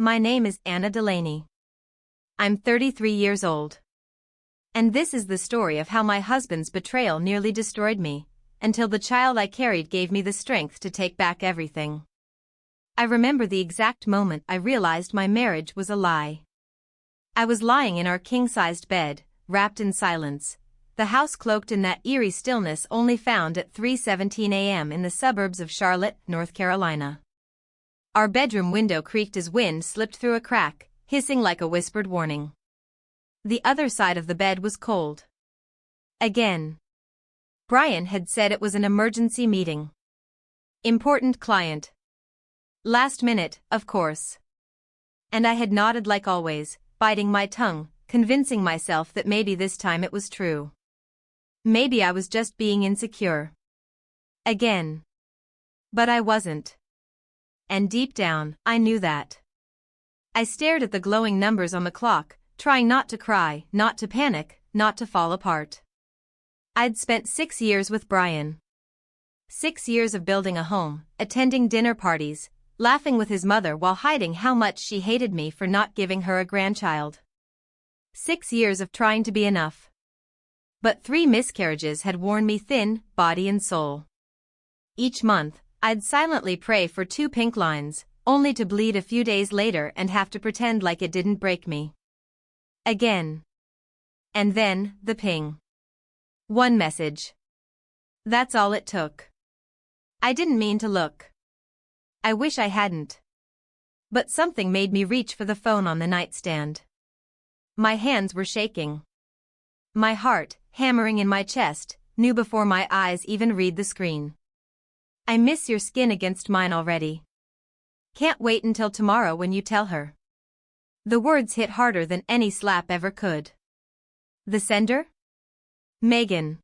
My name is Anna Delaney. I'm 33 years old. And this is the story of how my husband's betrayal nearly destroyed me, until the child I carried gave me the strength to take back everything. I remember the exact moment I realized my marriage was a lie. I was lying in our king-sized bed, wrapped in silence, the house cloaked in that eerie stillness only found at 3:17 a.m. in the suburbs of Charlotte, North Carolina. Our bedroom window creaked as wind slipped through a crack, hissing like a whispered warning. The other side of the bed was cold. Again. Brian had said it was an emergency meeting. Important client. Last minute, of course. And I had nodded like always, biting my tongue, convincing myself that maybe this time it was true. Maybe I was just being insecure. Again. But I wasn't. And deep down, I knew that. I stared at the glowing numbers on the clock, trying not to cry, not to panic, not to fall apart. I'd spent 6 years with Brian. 6 years of building a home, attending dinner parties, laughing with his mother while hiding how much she hated me for not giving her a grandchild. 6 years of trying to be enough. But 3 miscarriages had worn me thin, body and soul. Each month, I'd silently pray for 2 pink lines, only to bleed a few days later and have to pretend like it didn't break me. Again. And then, the ping. 1 message. That's all it took. I didn't mean to look. I wish I hadn't. But something made me reach for the phone on the nightstand. My hands were shaking. My heart, hammering in my chest, knew before my eyes even read the screen. I miss your skin against mine already. Can't wait until tomorrow when you tell her. The words hit harder than any slap ever could. The sender? Megan.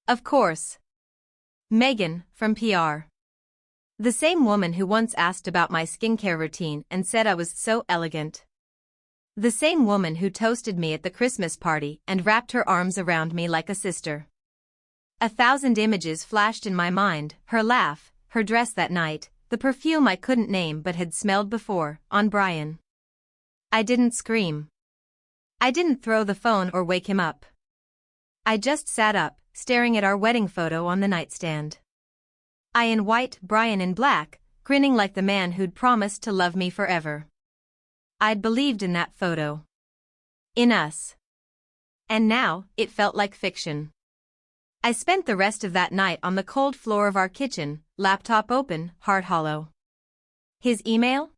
Of course. Megan, from PR. The same woman who once asked about my skincare routine and said I was so elegant. The same woman who toasted me at the Christmas party and wrapped her arms around me like a sister. 1,000 images flashed in my mind, her laugh, her dress that night, the perfume I couldn't name but had smelled before, on Brian. I didn't scream. I didn't throw the phone or wake him up. I just sat up, staring at our wedding photo on the nightstand. I in white, Brian in black, grinning like the man who'd promised to love me forever. I'd believed in that photo. In us. And now, it felt like fiction. I spent the rest of that night on the cold floor of our kitchen, laptop open, heart hollow. His email?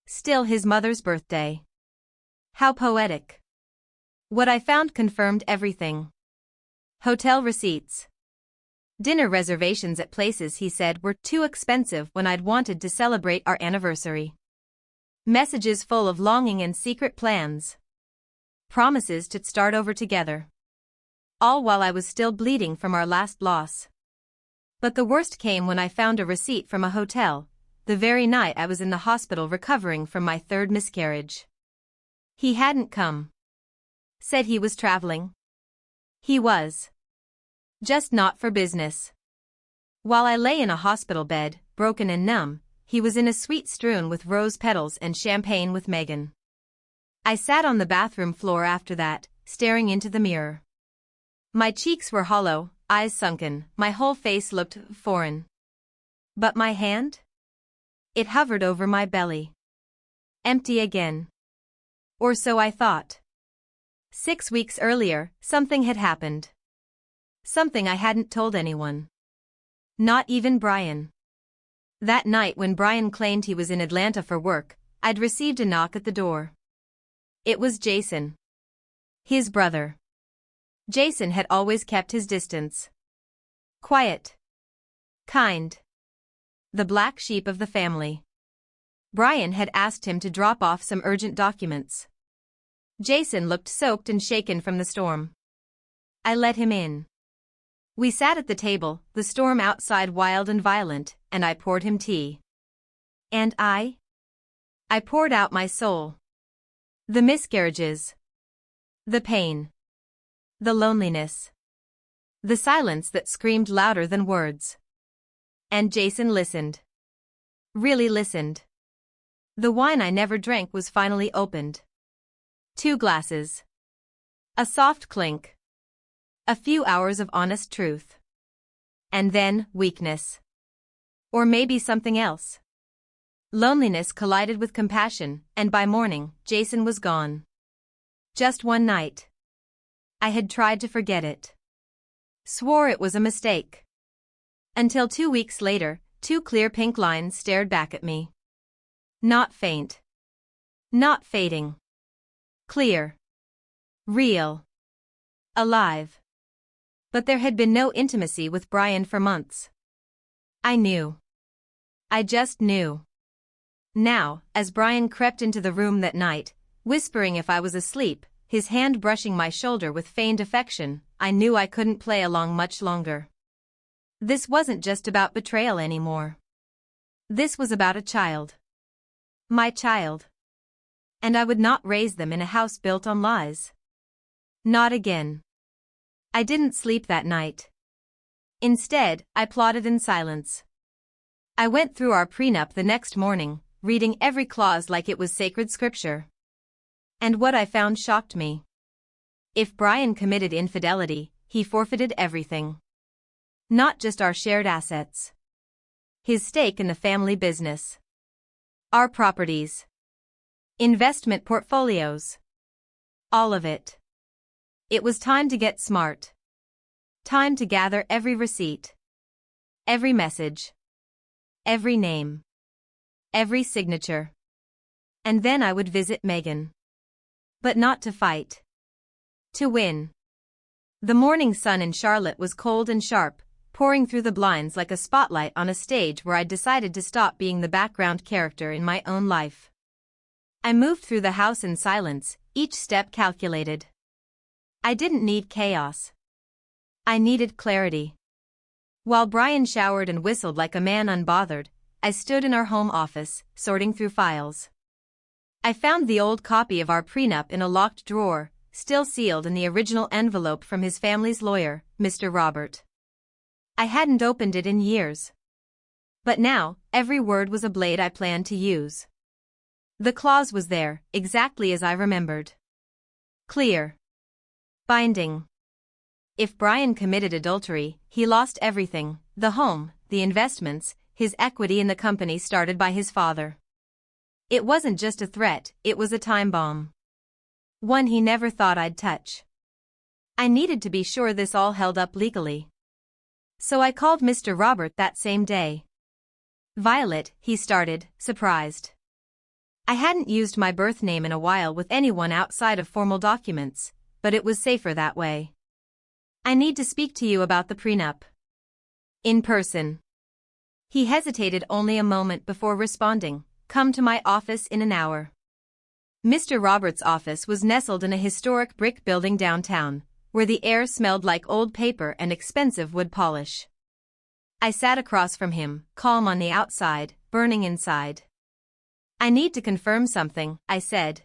Still his mother's birthday. How poetic. What I found confirmed everything. Hotel receipts. Dinner reservations at places he said were too expensive when I'd wanted to celebrate our anniversary. Messages full of longing and secret plans. Promises to start over together. All while I was still bleeding from our last loss. But the worst came when I found a receipt from a hotel, the very night I was in the hospital recovering from my 3rd miscarriage. He hadn't come. Said he was traveling. He was. Just not for business. While I lay in a hospital bed, broken and numb, he was in a suite strewn with rose petals and champagne with Megan. I sat on the bathroom floor after that, staring into the mirror. My cheeks were hollow, eyes sunken, my whole face looked foreign. But my hand? It hovered over my belly. Empty again. Or so I thought. 6 weeks earlier, something had happened. Something I hadn't told anyone. Not even Brian. That night when Brian claimed he was in Atlanta for work, I'd received a knock at the door. It was Jason. His brother. Jason had always kept his distance. Quiet. Kind. The black sheep of the family. Brian had asked him to drop off some urgent documents. Jason looked soaked and shaken from the storm. I let him in. We sat at the table, the storm outside wild and violent, and I poured him tea. And I poured out my soul. The miscarriages. The pain. The loneliness. The silence that screamed louder than words. And Jason listened. Really listened. The wine I never drank was finally opened. 2 glasses. A soft clink. A few hours of honest truth. And then, weakness. Or maybe something else. Loneliness collided with compassion, and by morning, Jason was gone. Just one night. I had tried to forget it. Swore it was a mistake. Until 2 weeks later, 2 clear pink lines stared back at me. Not faint. Not fading. Clear. Real. Alive. But there had been no intimacy with Brian for months. I knew. I just knew. Now, as Brian crept into the room that night, whispering if I was asleep, his hand brushing my shoulder with feigned affection, I knew I couldn't play along much longer. This wasn't just about betrayal anymore. This was about a child. My child. And I would not raise them in a house built on lies. Not again. I didn't sleep that night. Instead, I plotted in silence. I went through our prenup the next morning, reading every clause like it was sacred scripture. And what I found shocked me. If Brian committed infidelity, he forfeited everything. Not just our shared assets. His stake in the family business. Our properties. Investment portfolios. All of it. It was time to get smart. Time to gather every receipt. Every message. Every name. Every signature. And then I would visit Megan. But not to fight. To win. The morning sun in Charlotte was cold and sharp, pouring through the blinds like a spotlight on a stage where I'd decided to stop being the background character in my own life. I moved through the house in silence, each step calculated. I didn't need chaos. I needed clarity. While Brian showered and whistled like a man unbothered, I stood in our home office, sorting through files. I found the old copy of our prenup in a locked drawer, still sealed in the original envelope from his family's lawyer, Mr. Robert. I hadn't opened it in years. But now, every word was a blade I planned to use. The clause was there, exactly as I remembered. Clear. Binding. If Brian committed adultery, he lost everything: the home, the investments, his equity in the company started by his father. It wasn't just a threat, it was a time bomb. One he never thought I'd touch. I needed to be sure this all held up legally. So I called Mr. Robert that same day. Violet, he started, surprised. I hadn't used my birth name in a while with anyone outside of formal documents, but it was safer that way. I need to speak to you about the prenup. In person. He hesitated only a moment before responding, "Come to my office in an hour." Mr. Roberts' office was nestled in a historic brick building downtown, where the air smelled like old paper and expensive wood polish. I sat across from him, calm on the outside, burning inside. "I need to confirm something," I said.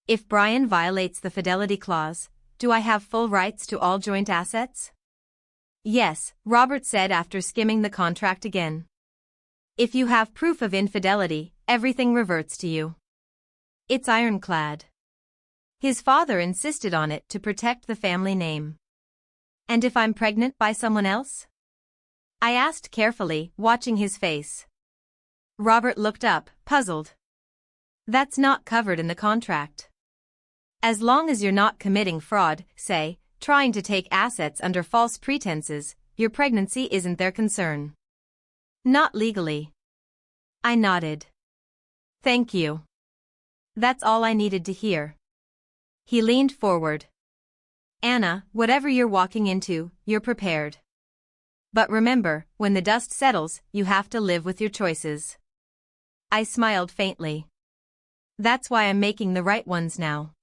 "If Brian violates the fidelity clause, do I have full rights to all joint assets?" "Yes," Robert said after skimming the contract again. "If you have proof of infidelity, everything reverts to you. It's ironclad." His father insisted on it to protect the family name. "And if I'm pregnant by someone else?" I asked carefully, watching his face. Robert looked up, puzzled. "That's not covered in the contract. As long as you're not committing fraud, say, trying to take assets under false pretenses, your pregnancy isn't their concern." "Not legally." I nodded. "Thank you. That's all I needed to hear." He leaned forward. "Anna, whatever you're walking into, you're prepared. But remember, when the dust settles, you have to live with your choices." I smiled faintly. "That's why I'm making the right ones now."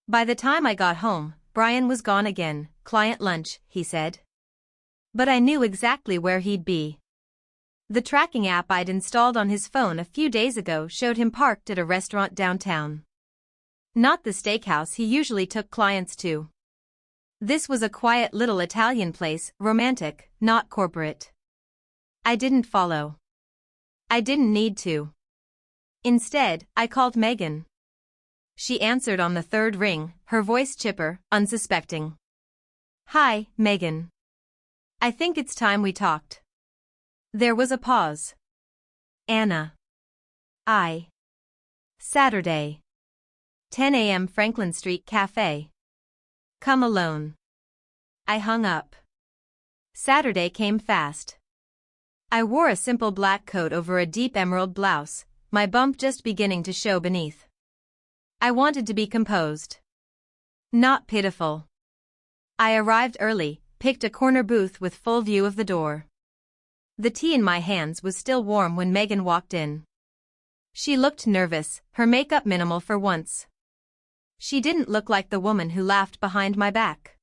By the time I got home, Brian was gone again. "Client lunch," he said. But I knew exactly where he'd be. The tracking app I'd installed on his phone a few days ago showed him parked at a restaurant downtown. Not the steakhouse he usually took clients to. This was a quiet little Italian place, romantic, not corporate. I didn't follow. I didn't need to. Instead, I called Megan. She answered on the third ring, her voice chipper, unsuspecting. Hi, Megan. I think it's time we talked. There was a pause. Anna. Saturday. 10 a.m. Franklin Street Cafe. Come alone. I hung up. Saturday came fast. I wore a simple black coat over a deep emerald blouse, my bump just beginning to show beneath. I wanted to be composed. Not pitiful. I arrived early, picked a corner booth with full view of the door. The tea in my hands was still warm when Megan walked in. She looked nervous, her makeup minimal for once. She didn't look like the woman who laughed behind my back.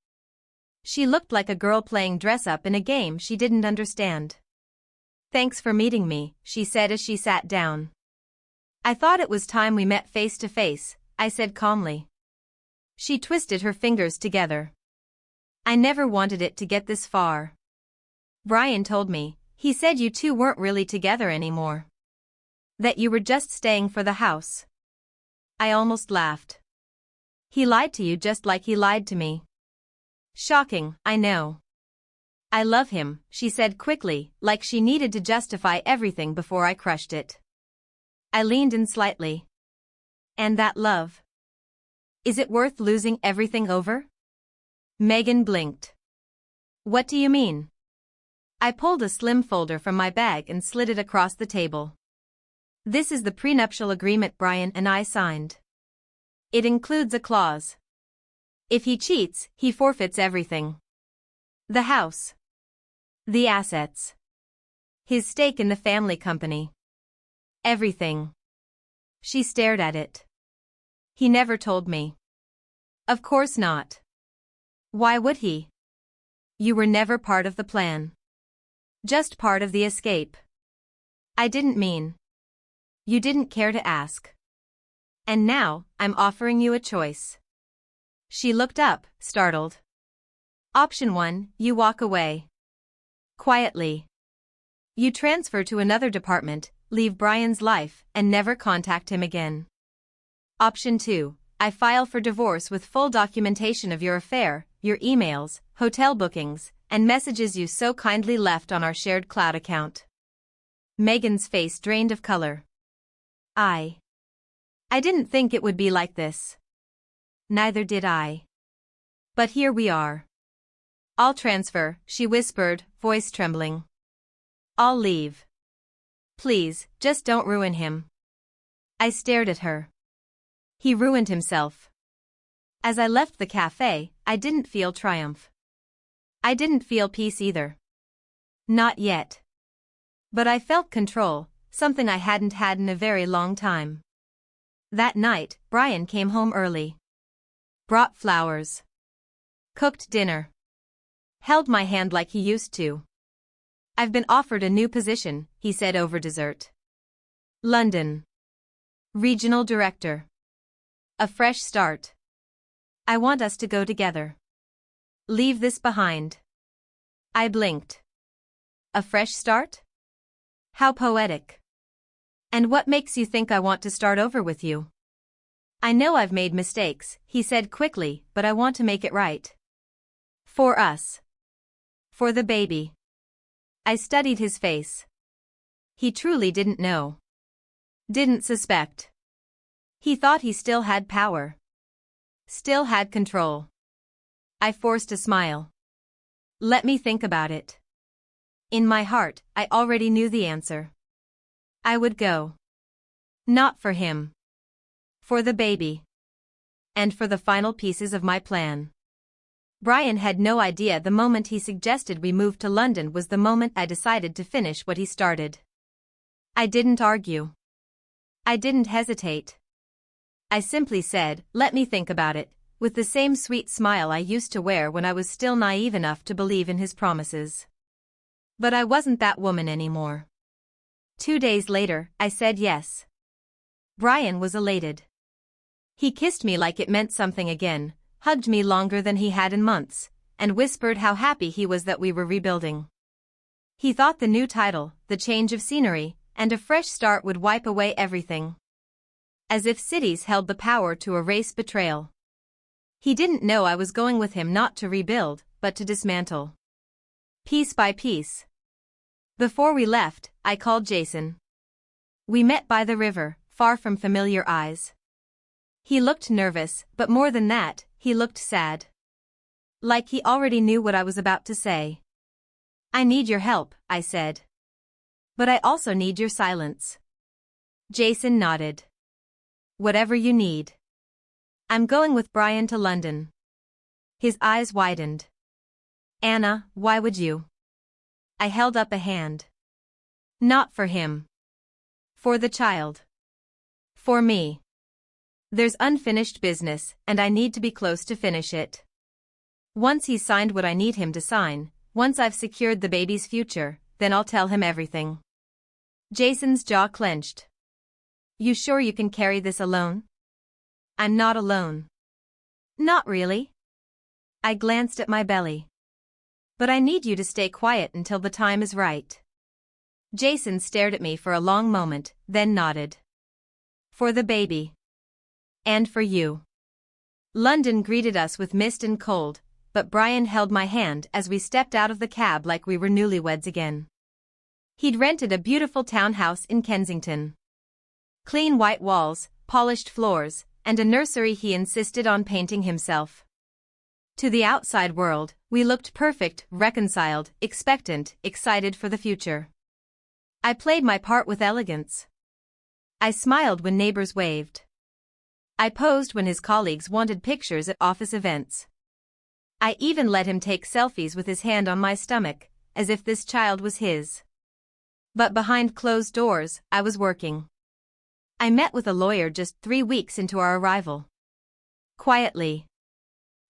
She looked like a girl playing dress-up in a game she didn't understand. Thanks for meeting me, she said as she sat down. I thought it was time we met face to face, I said calmly. She twisted her fingers together. I never wanted it to get this far. Brian told me, he said you two weren't really together anymore. That you were just staying for the house. I almost laughed. He lied to you just like he lied to me. Shocking, I know. I love him, she said quickly, like she needed to justify everything before I crushed it. I leaned in slightly. And that love? Is it worth losing everything over? Megan blinked. What do you mean? I pulled a slim folder from my bag and slid it across the table. This is the prenuptial agreement Brian and I signed. It includes a clause. If he cheats, he forfeits everything. The house. The assets. His stake in the family company. Everything. She stared at it. He never told me. Of course not. Why would he? You were never part of the plan. Just part of the escape. I didn't mean. You didn't care to ask. And now, I'm offering you a choice. She looked up, startled. Option 1, you walk away. Quietly. You transfer to another department, leave Brian's life, and never contact him again. Option 2, I file for divorce with full documentation of your affair, your emails, hotel bookings, and messages you so kindly left on our shared cloud account. Megan's face drained of color. I didn't think it would be like this. Neither did I. But here we are. I'll transfer, she whispered, voice trembling. I'll leave. Please, just don't ruin him. I stared at her. He ruined himself. As I left the cafe, I didn't feel triumph. I didn't feel peace either. Not yet. But I felt control, something I hadn't had in a very long time. That night, Brian came home early. Brought flowers. Cooked dinner. Held my hand like he used to. I've been offered a new position, he said over dessert. London. Regional Director. A fresh start. I want us to go together. Leave this behind. I blinked. A fresh start? How poetic. And what makes you think I want to start over with you? I know I've made mistakes, he said quickly, but I want to make it right. For us. For the baby. I studied his face. He truly didn't know. Didn't suspect. He thought he still had power. Still had control. I forced a smile. Let me think about it. In my heart, I already knew the answer. I would go. Not for him. For the baby. And for the final pieces of my plan. Brian had no idea the moment he suggested we move to London was the moment I decided to finish what he started. I didn't argue. I didn't hesitate. I simply said, let me think about it, with the same sweet smile I used to wear when I was still naive enough to believe in his promises. But I wasn't that woman anymore. 2 days later, I said yes. Brian was elated. He kissed me like it meant something again, hugged me longer than he had in months, and whispered how happy he was that we were rebuilding. He thought the new title, the change of scenery, and a fresh start would wipe away everything. As if cities held the power to erase betrayal. He didn't know I was going with him not to rebuild, but to dismantle. Piece by piece. Before we left, I called Jason. We met by the river, far from familiar eyes. He looked nervous, but more than that, he looked sad. Like he already knew what I was about to say. I need your help, I said. But I also need your silence. Jason nodded. Whatever you need. I'm going with Brian to London. His eyes widened. Anna, why would you? I held up a hand. Not for him. For the child. For me. There's unfinished business, and I need to be close to finish it. Once he's signed what I need him to sign, once I've secured the baby's future, then I'll tell him everything. Jason's jaw clenched. You sure you can carry this alone? I'm not alone. Not really. I glanced at my belly. But I need you to stay quiet until the time is right. Jason stared at me for a long moment, then nodded. For the baby. And for you. London greeted us with mist and cold, but Brian held my hand as we stepped out of the cab like we were newlyweds again. He'd rented a beautiful townhouse in Kensington. Clean white walls, polished floors, and a nursery he insisted on painting himself. To the outside world, we looked perfect, reconciled, expectant, excited for the future. I played my part with elegance. I smiled when neighbors waved. I posed when his colleagues wanted pictures at office events. I even let him take selfies with his hand on my stomach, as if this child was his. But behind closed doors, I was working. I met with a lawyer just 3 weeks into our arrival. Quietly.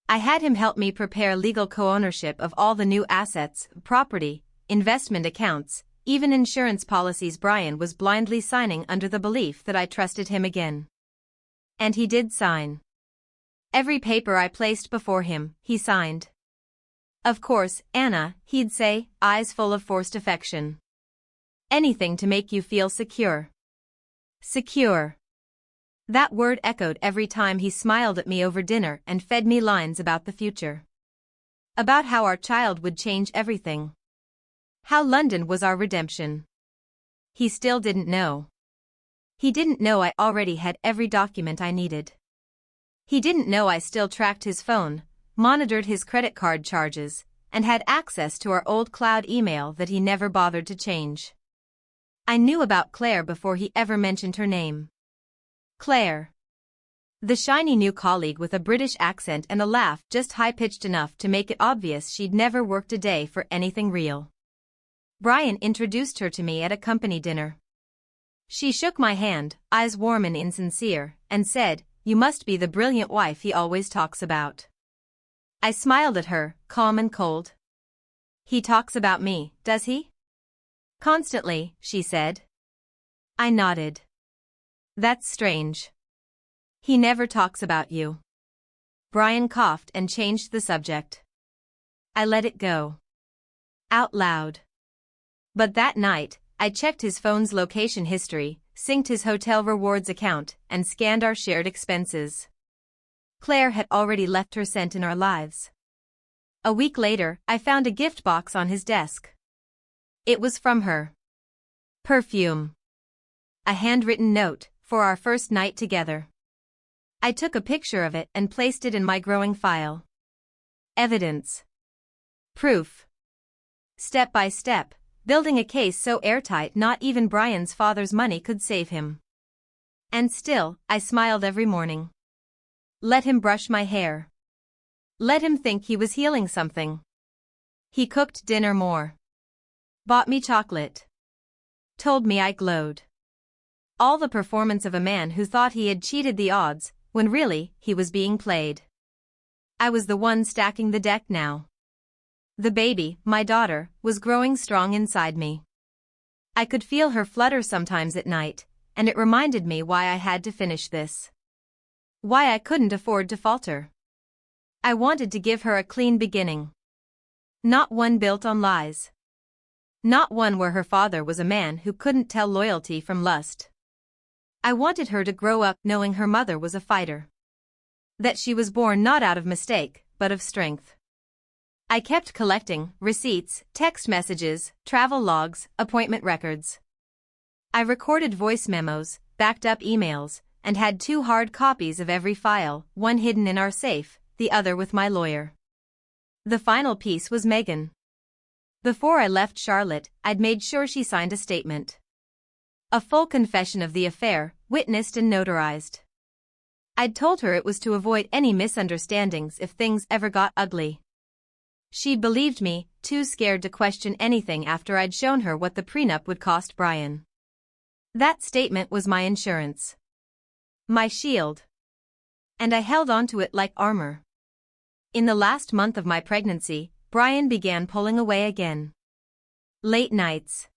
I had him help me prepare legal co-ownership of all the new assets, property, investment accounts, even insurance policies. Brian was blindly signing under the belief that I trusted him again. And he did sign. Every paper I placed before him, he signed. Of course, Anna, he'd say, eyes full of forced affection. Anything to make you feel secure. Secure. That word echoed every time he smiled at me over dinner and fed me lines about the future. About how our child would change everything. How London was our redemption. He still didn't know. He didn't know I already had every document I needed. He didn't know I still tracked his phone, monitored his credit card charges, and had access to our old cloud email that he never bothered to change. I knew about Claire before he ever mentioned her name. Claire. The shiny new colleague with a British accent and a laugh just high-pitched enough to make it obvious she'd never worked a day for anything real. Brian introduced her to me at a company dinner. She shook my hand, eyes warm and insincere, and said, "You must be the brilliant wife he always talks about." I smiled at her, calm and cold. "He talks about me, does he?" "Constantly," she said. I nodded. "That's strange. He never talks about you." Brian coughed and changed the subject. I let it go. Out loud. But that night, I checked his phone's location history, synced his hotel rewards account, and scanned our shared expenses. Claire had already left her scent in our lives. A week later, I found a gift box on his desk. It was from her. Perfume. A handwritten note, for our first night together. I took a picture of it and placed it in my growing file. Evidence. Proof. Step by step, building a case so airtight not even Brian's father's money could save him. And still, I smiled every morning. Let him brush my hair. Let him think he was healing something. He cooked dinner more. Bought me chocolate. Told me I glowed. All the performance of a man who thought he had cheated the odds, when really, he was being played. I was the one stacking the deck now. The baby, my daughter, was growing strong inside me. I could feel her flutter sometimes at night, and it reminded me why I had to finish this. Why I couldn't afford to falter. I wanted to give her a clean beginning. Not one built on lies. Not one where her father was a man who couldn't tell loyalty from lust. I wanted her to grow up knowing her mother was a fighter. That she was born not out of mistake, but of strength. I kept collecting receipts, text messages, travel logs, appointment records. I recorded voice memos, backed up emails, and had 2 hard copies of every file, one hidden in our safe, the other with my lawyer. The final piece was Megan. Before I left Charlotte, I'd made sure she signed a statement. A full confession of the affair, witnessed and notarized. I'd told her it was to avoid any misunderstandings if things ever got ugly. She believed me, too scared to question anything after I'd shown her what the prenup would cost Brian. That statement was my insurance. My shield. And I held on to it like armor. In the last month of my pregnancy, Brian began pulling away again. Late nights.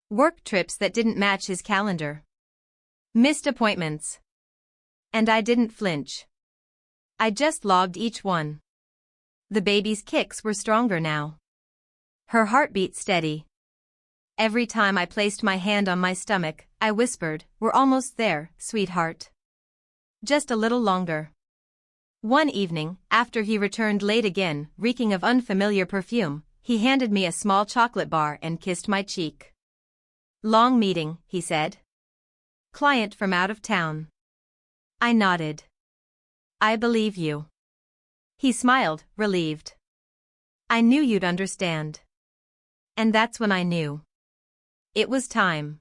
Work trips that didn't match his calendar. Missed appointments. And I didn't flinch. I just logged each one. The baby's kicks were stronger now. Her heartbeat steady. Every time I placed my hand on my stomach, I whispered, "We're almost there, sweetheart. Just a little longer." One evening, after he returned late again, reeking of unfamiliar perfume, he handed me a small chocolate bar and kissed my cheek. "Long meeting," he said. "Client from out of town." I nodded. "I believe you." He smiled, relieved. "I knew you'd understand." And that's when I knew. It was time.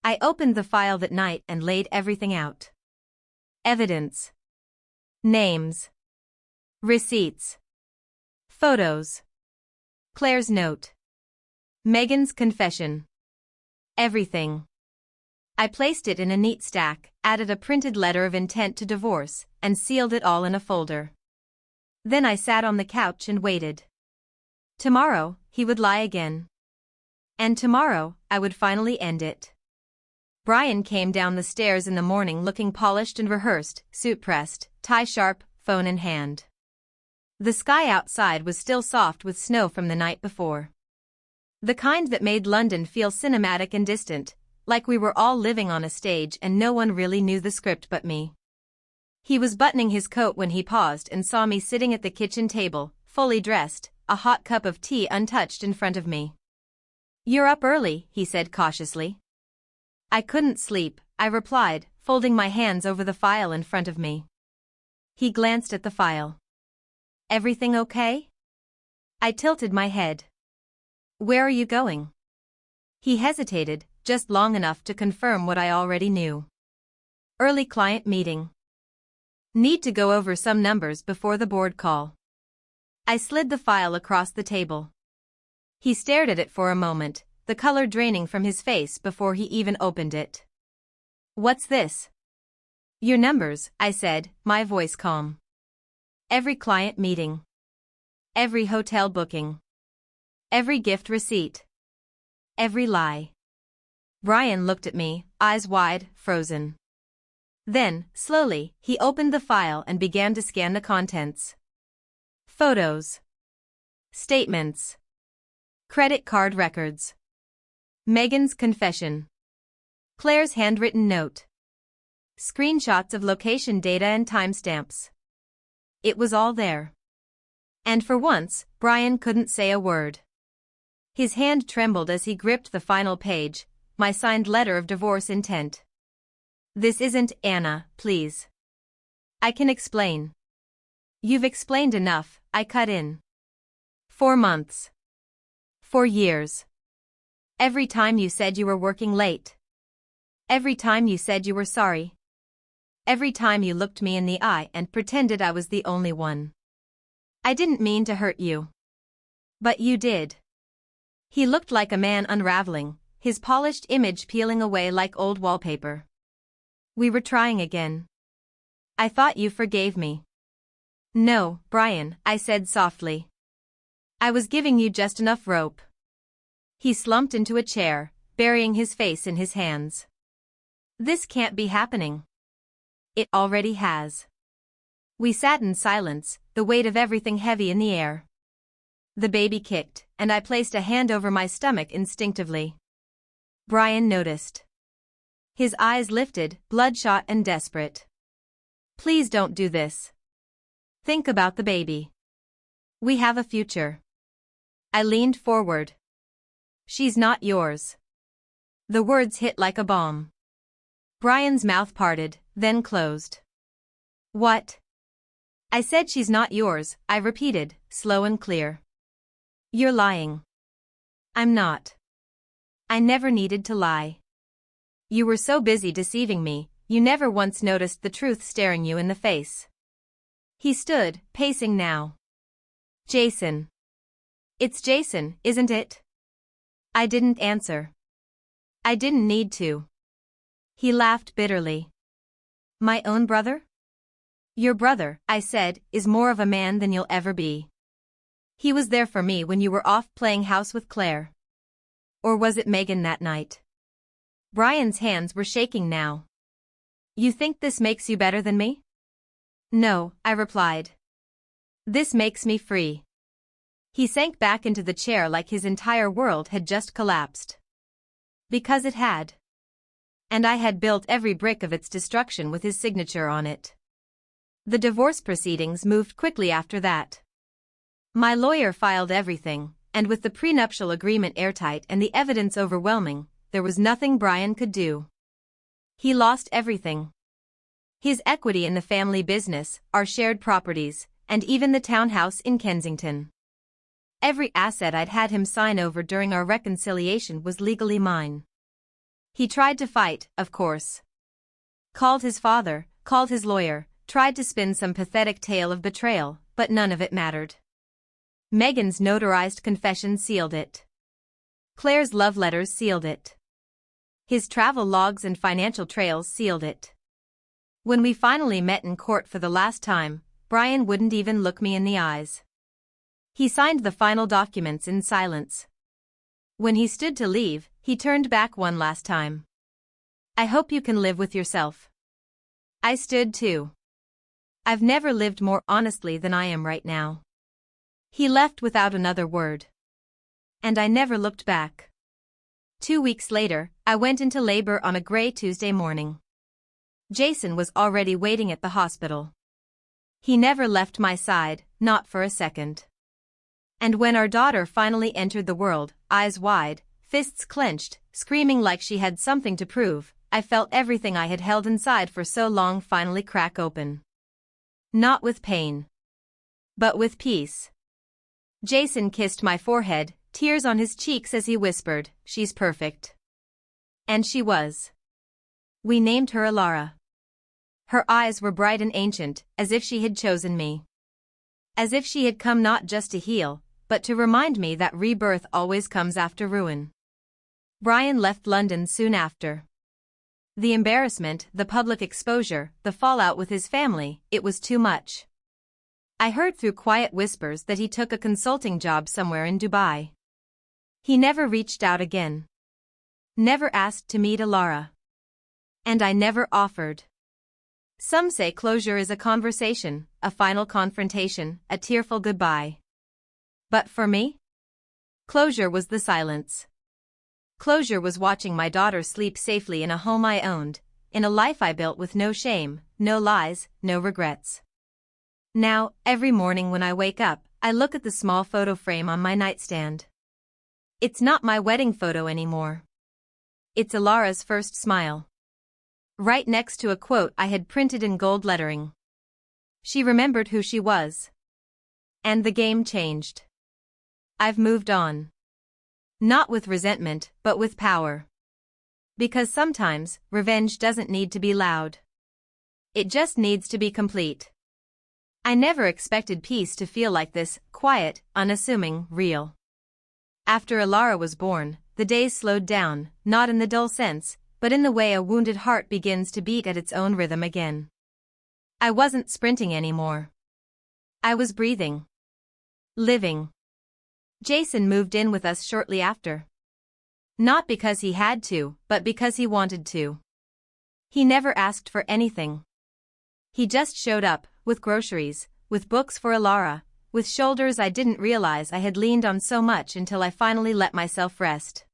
I opened the file that night and laid everything out. Evidence. Names. Receipts. Photos. Claire's note. Megan's confession. Everything. I placed it in a neat stack, added a printed letter of intent to divorce, and sealed it all in a folder. Then I sat on the couch and waited. Tomorrow, he would lie again. And tomorrow, I would finally end it. Brian came down the stairs in the morning looking polished and rehearsed, suit pressed, tie sharp, phone in hand. The sky outside was still soft with snow from the night before. The kind that made London feel cinematic and distant, like we were all living on a stage and no one really knew the script but me. He was buttoning his coat when he paused and saw me sitting at the kitchen table, fully dressed, a hot cup of tea untouched in front of me. "You're up early," he said cautiously. "I couldn't sleep," I replied, folding my hands over the file in front of me. He glanced at the file. "Everything okay?" I tilted my head. "Where are you going?" He hesitated, just long enough to confirm what I already knew. "Early client meeting. Need to go over some numbers before the board call." I slid the file across the table. He stared at it for a moment, the color draining from his face before he even opened it. "What's this?" "Your numbers," I said, my voice calm. "Every client meeting. Every hotel booking. Every gift receipt. Every lie." Brian looked at me, eyes wide, frozen. Then, slowly, he opened the file and began to scan the contents. Photos. Statements. Credit card records. Megan's confession. Claire's handwritten note. Screenshots of location data and timestamps. It was all there. And for once, Brian couldn't say a word. His hand trembled as he gripped the final page, my signed letter of divorce intent. "This isn't Anna, please. I can explain." "You've explained enough," I cut in. 4 months. 4 years. Every time you said you were working late. Every time you said you were sorry. Every time you looked me in the eye and pretended I was the only one. I didn't mean to hurt you. But you did. He looked like a man unraveling, his polished image peeling away like old wallpaper. "We were trying again. I thought you forgave me." "No, Brian," I said softly. "I was giving you just enough rope." He slumped into a chair, burying his face in his hands. "This can't be happening." "It already has." We sat in silence, the weight of everything heavy in the air. The baby kicked, and I placed a hand over my stomach instinctively. Brian noticed. His eyes lifted, bloodshot and desperate. Please don't do this. Think about the baby. We have a future. I leaned forward. She's not yours. The words hit like a bomb. Brian's mouth parted, then closed. What? I said she's not yours, I repeated, slow and clear. You're lying. I'm not. I never needed to lie. You were so busy deceiving me, you never once noticed the truth staring you in the face. He stood, pacing now. Jason. It's Jason, isn't it? I didn't answer. I didn't need to. He laughed bitterly. My own brother? Your brother, I said, is more of a man than you'll ever be. He was there for me when you were off playing house with Claire. Or was it Megan that night? Brian's hands were shaking now. You think this makes you better than me? No, I replied. This makes me free. He sank back into the chair like his entire world had just collapsed. Because it had. And I had built every brick of its destruction with his signature on it. The divorce proceedings moved quickly after that. My lawyer filed everything, and with the prenuptial agreement airtight and the evidence overwhelming, there was nothing Brian could do. He lost everything. His equity in the family business, our shared properties, and even the townhouse in Kensington. Every asset I'd had him sign over during our reconciliation was legally mine. He tried to fight, of course. Called his father, called his lawyer, tried to spin some pathetic tale of betrayal, but none of it mattered. Megan's notarized confession sealed it. Claire's love letters sealed it. His travel logs and financial trails sealed it. When we finally met in court for the last time, Brian wouldn't even look me in the eyes. He signed the final documents in silence. When he stood to leave, he turned back one last time. I hope you can live with yourself. I stood too. I've never lived more honestly than I am right now. He left without another word. And I never looked back. 2 weeks later, I went into labor on a gray Tuesday morning. Jason was already waiting at the hospital. He never left my side, not for a second. And when our daughter finally entered the world, eyes wide, fists clenched, screaming like she had something to prove, I felt everything I had held inside for so long finally crack open. Not with pain. But with peace. Jason kissed my forehead, tears on his cheeks as he whispered, "She's perfect." And she was. We named her Alara. Her eyes were bright and ancient, as if she had chosen me. As if she had come not just to heal, but to remind me that rebirth always comes after ruin. Brian left London soon after. The embarrassment, the public exposure, the fallout with his family, it was too much. I heard through quiet whispers that he took a consulting job somewhere in Dubai. He never reached out again. Never asked to meet Alara. And I never offered. Some say closure is a conversation, a final confrontation, a tearful goodbye. But for me? Closure was the silence. Closure was watching my daughter sleep safely in a home I owned, in a life I built with no shame, no lies, no regrets. Now, every morning when I wake up, I look at the small photo frame on my nightstand. It's not my wedding photo anymore. It's Alara's first smile. Right next to a quote I had printed in gold lettering. She remembered who she was. And the game changed. I've moved on. Not with resentment, but with power. Because sometimes, revenge doesn't need to be loud. It just needs to be complete. I never expected peace to feel like this, quiet, unassuming, real. After Alara was born, the days slowed down, not in the dull sense, but in the way a wounded heart begins to beat at its own rhythm again. I wasn't sprinting anymore. I was breathing. Living. Jason moved in with us shortly after. Not because he had to, but because he wanted to. He never asked for anything. He just showed up, with groceries, with books for Alara, with shoulders I didn't realize I had leaned on so much until I finally let myself rest.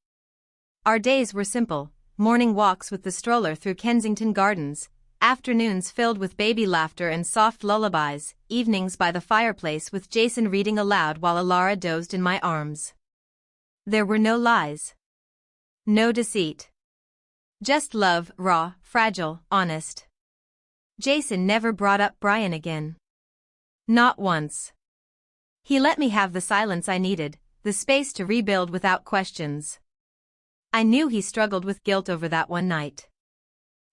Our days were simple, morning walks with the stroller through Kensington Gardens, afternoons filled with baby laughter and soft lullabies, evenings by the fireplace with Jason reading aloud while Alara dozed in my arms. There were no lies. No deceit. Just love, raw, fragile, honest. Jason never brought up Brian again. Not once. He let me have the silence I needed, the space to rebuild without questions. I knew he struggled with guilt over that one night.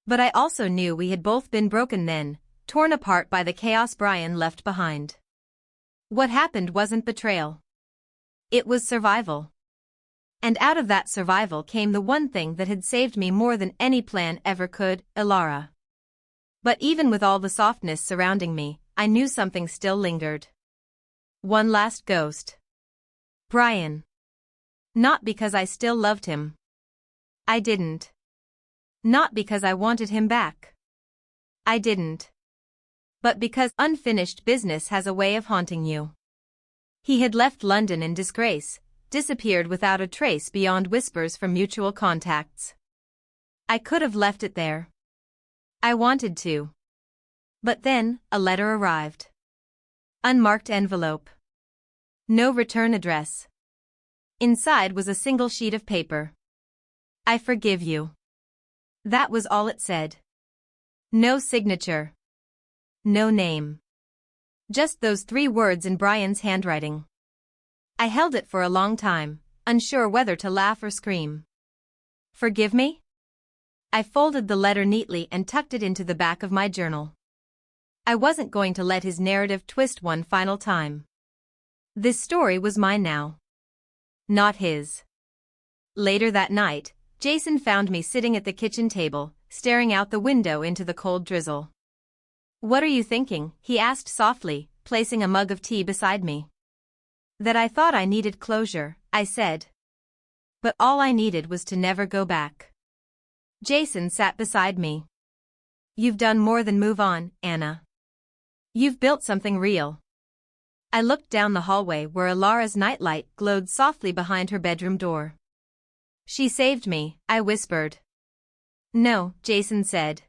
But I also knew we had both been broken then, torn apart by the chaos Brian left behind. What happened wasn't betrayal. It was survival. And out of that survival came the one thing that had saved me more than any plan ever could, Alara. But even with all the softness surrounding me, I knew something still lingered. One last ghost. Brian. Not because I still loved him. I didn't. Not because I wanted him back. I didn't. But because unfinished business has a way of haunting you. He had left London in disgrace, disappeared without a trace beyond whispers from mutual contacts. I could have left it there. I wanted to. But then, a letter arrived. Unmarked envelope. No return address. Inside was a single sheet of paper. I forgive you. That was all it said. No signature. No name. Just those 3 words in Brian's handwriting. I held it for a long time, unsure whether to laugh or scream. Forgive me? I folded the letter neatly and tucked it into the back of my journal. I wasn't going to let his narrative twist one final time. This story was mine now. Not his. Later that night, Jason found me sitting at the kitchen table, staring out the window into the cold drizzle. "What are you thinking?" he asked softly, placing a mug of tea beside me. "That I thought I needed closure," I said. But all I needed was to never go back. Jason sat beside me. "You've done more than move on, Anna. You've built something real." I looked down the hallway where Alara's nightlight glowed softly behind her bedroom door. "She saved me," I whispered. "No," Jason said.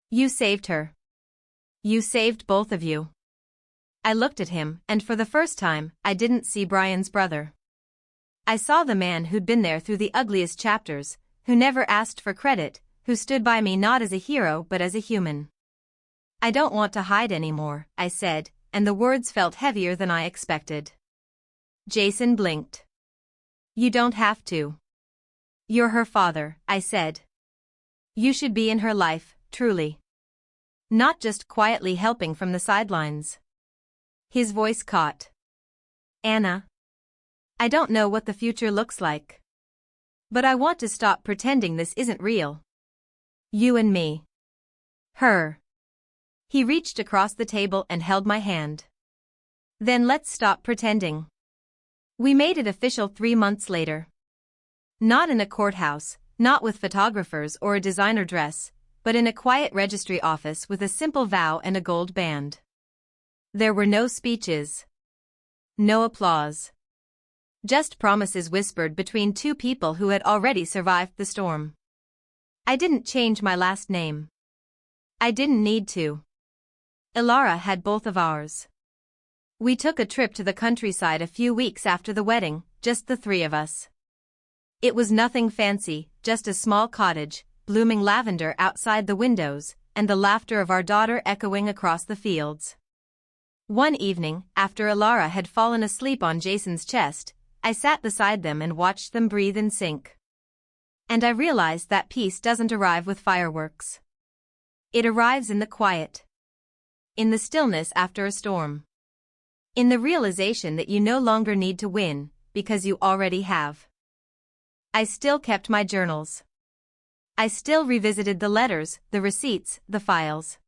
"You saved her. You saved both of you." I looked at him, and for the first time, I didn't see Brian's brother. I saw the man who'd been there through the ugliest chapters, who never asked for credit, who stood by me not as a hero but as a human. "I don't want to hide anymore," I said, and the words felt heavier than I expected. Jason blinked. "You don't have to. You're her father," I said. "You should be in her life, truly. Not just quietly helping from the sidelines." His voice caught. "Anna. I don't know what the future looks like. But I want to stop pretending this isn't real. You and me. Her." He reached across the table and held my hand. "Then let's stop pretending." We made it official 3 months later. Not in a courthouse, not with photographers or a designer dress, but in a quiet registry office with a simple vow and a gold band. There were no speeches. No applause. Just promises whispered between 2 people who had already survived the storm. I didn't change my last name. I didn't need to. Alara had both of ours. We took a trip to the countryside a few weeks after the wedding, just the 3 of us. It was nothing fancy, just a small cottage, blooming lavender outside the windows, and the laughter of our daughter echoing across the fields. One evening, after Alara had fallen asleep on Jason's chest, I sat beside them and watched them breathe and sink. And I realized that peace doesn't arrive with fireworks. It arrives in the quiet. In the stillness after a storm. In the realization that you no longer need to win, because you already have. I still kept my journals. I still revisited the letters, the receipts, the files.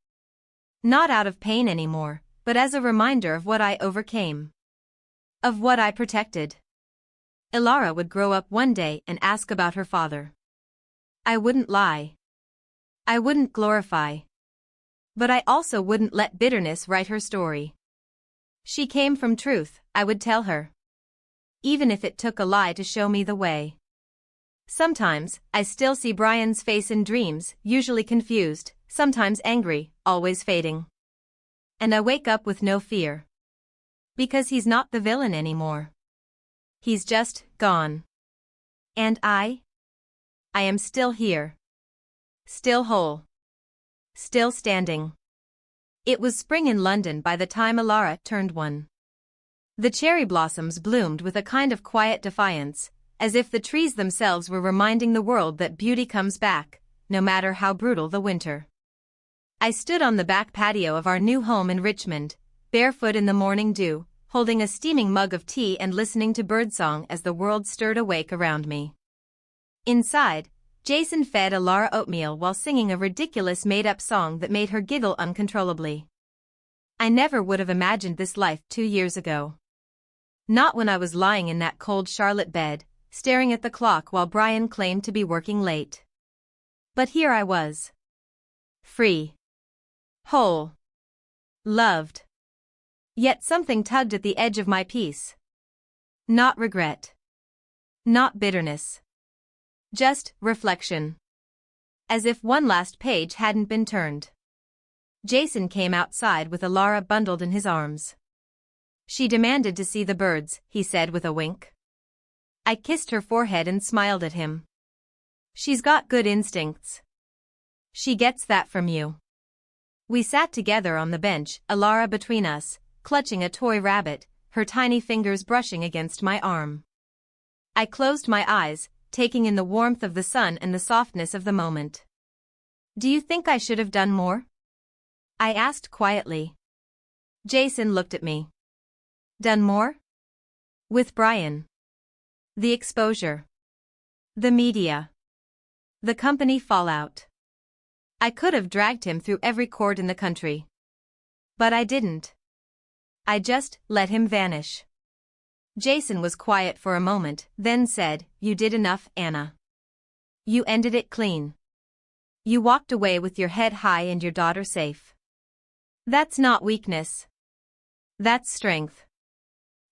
Not out of pain anymore, but as a reminder of what I overcame. Of what I protected. Alara would grow up one day and ask about her father. I wouldn't lie. I wouldn't glorify. But I also wouldn't let bitterness write her story. She came from truth, I would tell her. Even if it took a lie to show me the way. Sometimes, I still see Brian's face in dreams, usually confused, sometimes angry, always fading. And I wake up with no fear. Because he's not the villain anymore. He's just gone. And I am still here. Still whole. Still standing. It was spring in London by the time Alara turned 1. The cherry blossoms bloomed with a kind of quiet defiance, as if the trees themselves were reminding the world that beauty comes back, no matter how brutal the winter. I stood on the back patio of our new home in Richmond, barefoot in the morning dew, holding a steaming mug of tea and listening to birdsong as the world stirred awake around me. Inside, Jason fed Alara oatmeal while singing a ridiculous made-up song that made her giggle uncontrollably. I never would have imagined this life 2 years ago. Not when I was lying in that cold Charlotte bed, staring at the clock while Brian claimed to be working late. But here I was. Free. Whole. Loved. Yet something tugged at the edge of my peace. Not regret. Not bitterness. Just reflection. As if one last page hadn't been turned. Jason came outside with Alara bundled in his arms. She demanded to see the birds, he said with a wink. I kissed her forehead and smiled at him. She's got good instincts. She gets that from you. We sat together on the bench, Alara between us, clutching a toy rabbit, her tiny fingers brushing against my arm. I closed my eyes, taking in the warmth of the sun and the softness of the moment. Do you think I should have done more? I asked quietly. Jason looked at me. Done more? With Brian. The exposure. The media. The company fallout. I could have dragged him through every court in the country. But I didn't. I just let him vanish. Jason was quiet for a moment, then said, You did enough, Anna. You ended it clean. You walked away with your head high and your daughter safe. That's not weakness. That's strength.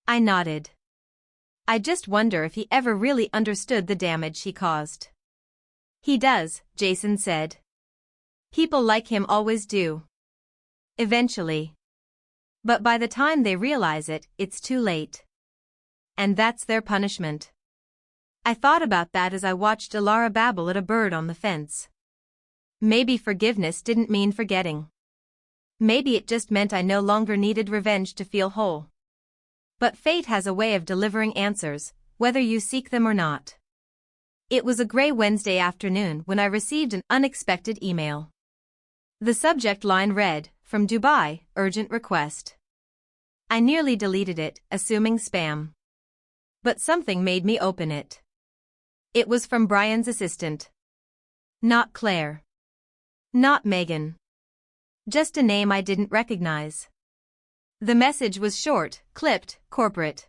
I nodded. I just wonder if he ever really understood the damage he caused. He does, Jason said. People like him always do. Eventually. But by the time they realize it, it's too late. And that's their punishment. I thought about that as I watched Alara babble at a bird on the fence. Maybe forgiveness didn't mean forgetting. Maybe it just meant I no longer needed revenge to feel whole. But fate has a way of delivering answers, whether you seek them or not. It was a gray Wednesday afternoon when I received an unexpected email. The subject line read, From Dubai, urgent request. I nearly deleted it, assuming spam. But something made me open it. It was from Brian's assistant. Not Claire. Not Megan. Just a name I didn't recognize. The message was short, clipped, corporate.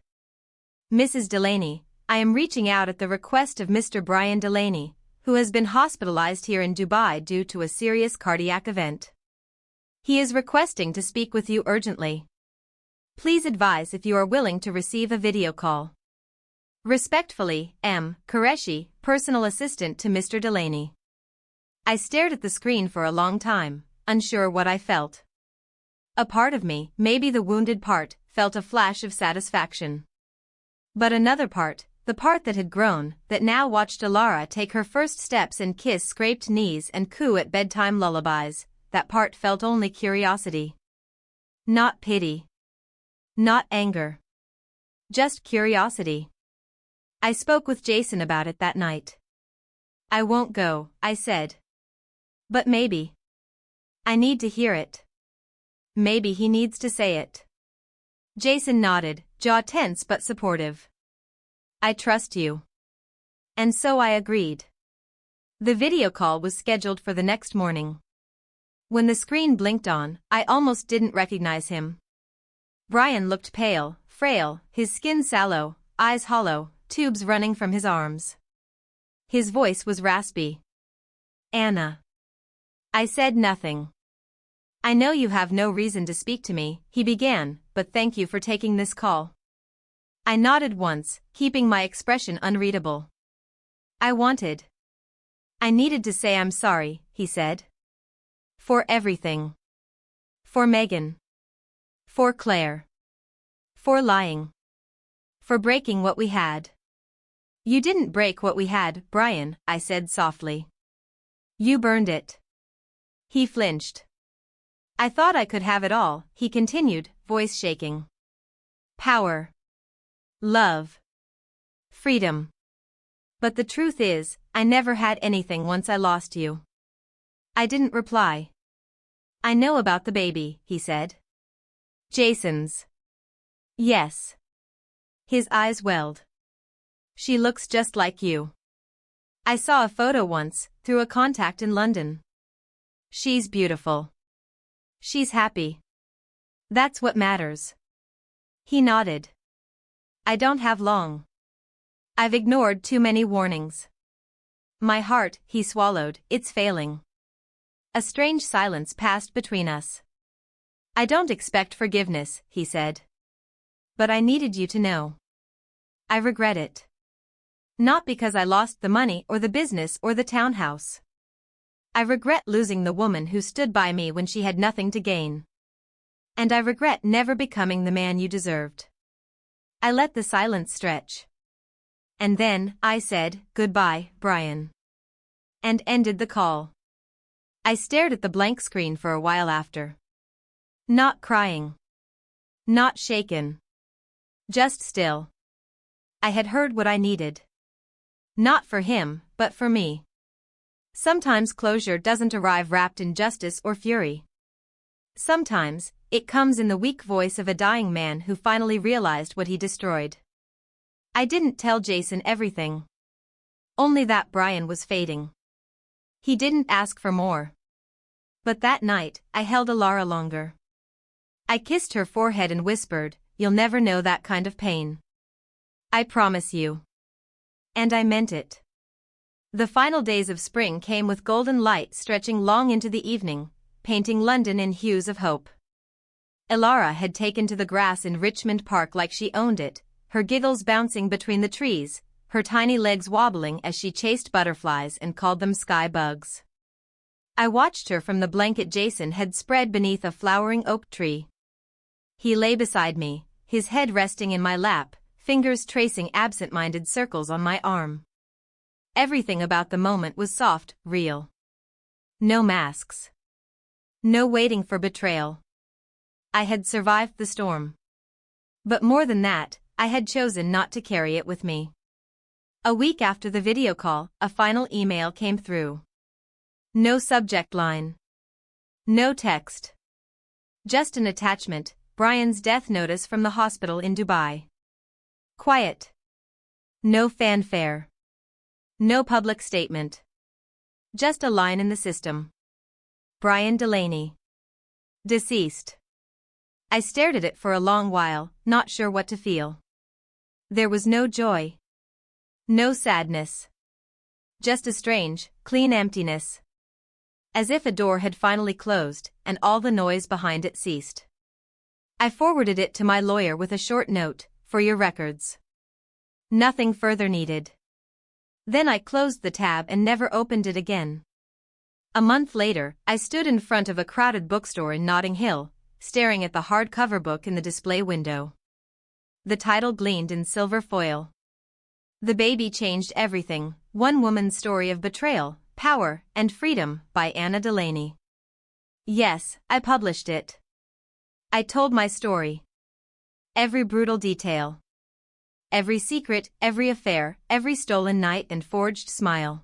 Mrs. Delaney, I am reaching out at the request of Mr. Brian Delaney, who has been hospitalized here in Dubai due to a serious cardiac event. He is requesting to speak with you urgently. Please advise if you are willing to receive a video call. Respectfully, M. Qureshi, personal assistant to Mr. Delaney. I stared at the screen for a long time, unsure what I felt. A part of me, maybe the wounded part, felt a flash of satisfaction. But another part, the part that had grown, that now watched Alara take her first steps and kiss scraped knees and coo at bedtime lullabies, that part felt only curiosity. Not pity. Not anger. Just curiosity. I spoke with Jason about it that night. I won't go, I said. But maybe. I need to hear it. Maybe he needs to say it. Jason nodded, jaw tense but supportive. I trust you. And so I agreed. The video call was scheduled for the next morning. When the screen blinked on, I almost didn't recognize him. Brian looked pale, frail, his skin sallow, eyes hollow, tubes running from his arms. His voice was raspy. Anna. I said nothing. I know you have no reason to speak to me, he began, but thank you for taking this call. I nodded once, keeping my expression unreadable. I needed to say I'm sorry, he said. For everything. For Megan. For Claire. For lying. For breaking what we had. You didn't break what we had, Brian, I said softly. You burned it. He flinched. I thought I could have it all, he continued, voice shaking. Power. Love. Freedom. But the truth is, I never had anything once I lost you. I didn't reply. I know about the baby, he said. Jason's. Yes. His eyes welled. She looks just like you. I saw a photo once, through a contact in London. She's beautiful. She's happy. That's what matters. He nodded. I don't have long. I've ignored too many warnings. My heart, he swallowed, it's failing. A strange silence passed between us. I don't expect forgiveness, he said. But I needed you to know. I regret it. Not because I lost the money or the business or the townhouse. I regret losing the woman who stood by me when she had nothing to gain. And I regret never becoming the man you deserved. I let the silence stretch. And then, I said, goodbye, Brian. And ended the call. I stared at the blank screen for a while after. Not crying. Not shaken. Just still. I had heard what I needed. Not for him, but for me. Sometimes closure doesn't arrive wrapped in justice or fury. Sometimes, it comes in the weak voice of a dying man who finally realized what he destroyed. I didn't tell Jason everything. Only that Brian was fading. He didn't ask for more. But that night, I held Alara longer. I kissed her forehead and whispered, you'll never know that kind of pain. I promise you. And I meant it. The final days of spring came with golden light stretching long into the evening, painting London in hues of hope. Alara had taken to the grass in Richmond Park like she owned it, her giggles bouncing between the trees, her tiny legs wobbling as she chased butterflies and called them sky bugs. I watched her from the blanket Jason had spread beneath a flowering oak tree. He lay beside me, his head resting in my lap, fingers tracing absent-minded circles on my arm. Everything about the moment was soft, real. No masks. No waiting for betrayal. I had survived the storm. But more than that, I had chosen not to carry it with me. A week after the video call, a final email came through. No subject line. No text. Just an attachment, Brian's death notice from the hospital in Dubai. Quiet. No fanfare. No public statement. Just a line in the system. Brian Delaney. Deceased. I stared at it for a long while, not sure what to feel. There was no joy. No sadness. Just a strange, clean emptiness. As if a door had finally closed, and all the noise behind it ceased. I forwarded it to my lawyer with a short note, for your records. Nothing further needed. Then I closed the tab and never opened it again. A month later, I stood in front of a crowded bookstore in Notting Hill, staring at the hardcover book in the display window. The title gleamed in silver foil. The Baby Changed Everything, One Woman's Story of Betrayal, Power, and Freedom, by Anna Delaney. Yes, I published it. I told my story. Every brutal detail. Every secret, every affair, every stolen night and forged smile.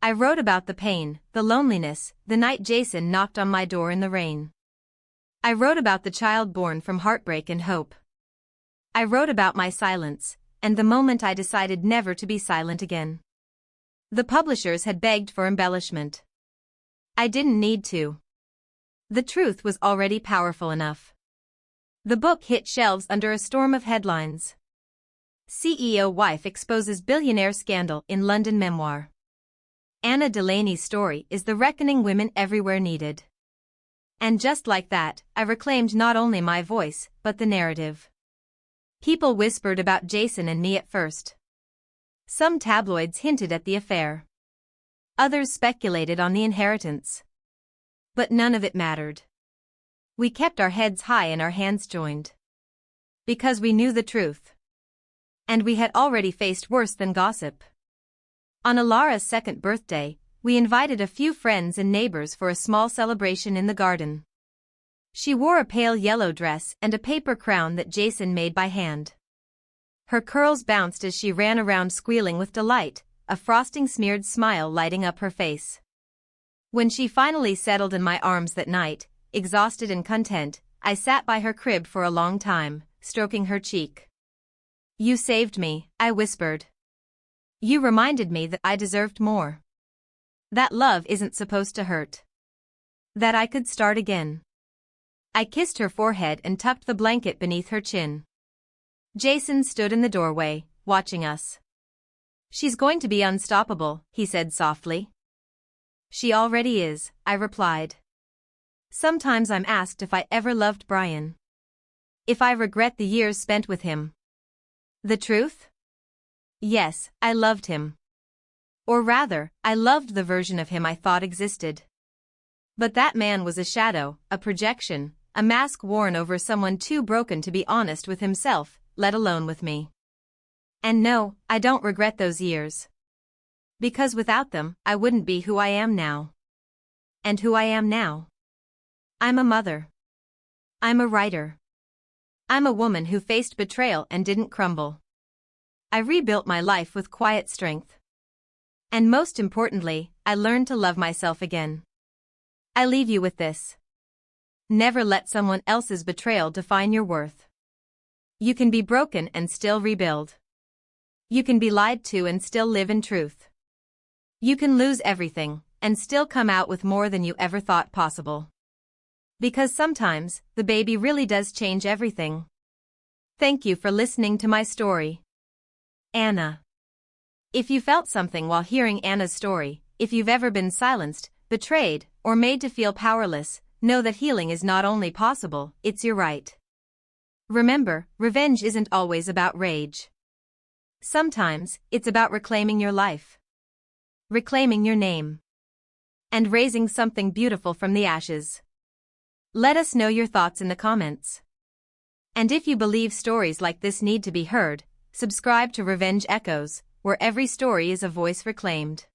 I wrote about the pain, the loneliness, the night Jason knocked on my door in the rain. I wrote about the child born from heartbreak and hope. I wrote about my silence, and the moment I decided never to be silent again. The publishers had begged for embellishment. I didn't need to. The truth was already powerful enough. The book hit shelves under a storm of headlines. CEO wife exposes billionaire scandal in London memoir. Anna Delaney's story is the reckoning women everywhere needed. And just like that, I reclaimed not only my voice, but the narrative. People whispered about Jason and me at first. Some tabloids hinted at the affair. Others speculated on the inheritance. But none of it mattered. We kept our heads high and our hands joined. Because we knew the truth. And we had already faced worse than gossip. On Alara's second birthday, we invited a few friends and neighbors for a small celebration in the garden. She wore a pale yellow dress and a paper crown that Jason made by hand. Her curls bounced as she ran around squealing with delight, a frosting-smeared smile lighting up her face. When she finally settled in my arms that night, exhausted and content, I sat by her crib for a long time, stroking her cheek. "You saved me," I whispered. "You reminded me that I deserved more. That love isn't supposed to hurt. That I could start again." I kissed her forehead and tucked the blanket beneath her chin. Jason stood in the doorway, watching us. "She's going to be unstoppable," he said softly. "She already is," I replied. Sometimes I'm asked if I ever loved Brian. If I regret the years spent with him. The truth? Yes, I loved him. Or rather, I loved the version of him I thought existed. But that man was a shadow, a projection, a mask worn over someone too broken to be honest with himself, let alone with me. And no, I don't regret those years. Because without them, I wouldn't be who I am now. And who I am now? I'm a mother. I'm a writer. I'm a woman who faced betrayal and didn't crumble. I rebuilt my life with quiet strength. And most importantly, I learned to love myself again. I leave you with this. Never let someone else's betrayal define your worth. You can be broken and still rebuild. You can be lied to and still live in truth. You can lose everything and still come out with more than you ever thought possible. Because sometimes, the baby really does change everything. Thank you for listening to my story. Anna. If you felt something while hearing Anna's story, if you've ever been silenced, betrayed, or made to feel powerless, know that healing is not only possible, it's your right. Remember, revenge isn't always about rage. Sometimes, it's about reclaiming your life. Reclaiming your name. And raising something beautiful from the ashes. Let us know your thoughts in the comments. And if you believe stories like this need to be heard, subscribe to Revenge Echoes, where every story is a voice reclaimed.